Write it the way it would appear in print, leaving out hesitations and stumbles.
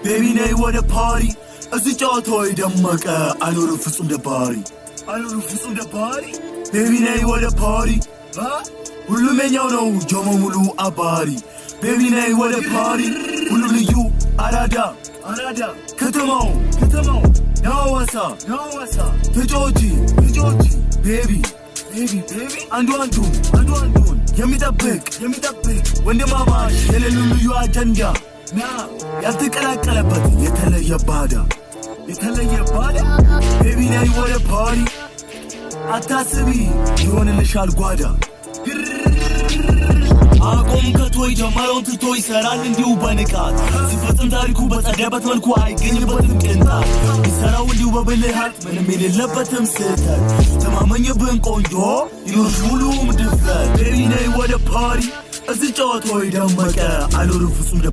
Baby nay what a party as a toy damaka I know the foot the party I know the foot the party Baby nay what a party huh Ulu menyano jomo mulu abari Baby nay what a party Ulu you arada katamo now what's up Georgie baby and yami that big when the mama yelelu you agenda na yaltekalakalabat yeteleya bada baby nay what a party atasbi yonelshal gwada አቆም ከቶይ ጀማሮን ትቶይ ሰራል እንዲው በንቃት ሲፈጽም ታሪኩ በጸደበት መልኩ አይገኝበትም ቅንጣት ይሰራው እንዲው በብልሃት ምንም የሌለበትም ስህተት ተማመኝብን ቆንጆ ይኖርሽ ሙሉም ድፍረት Baby nay what a party እዚህ ጨዋታው ደመቀ አልወርም ፍጹም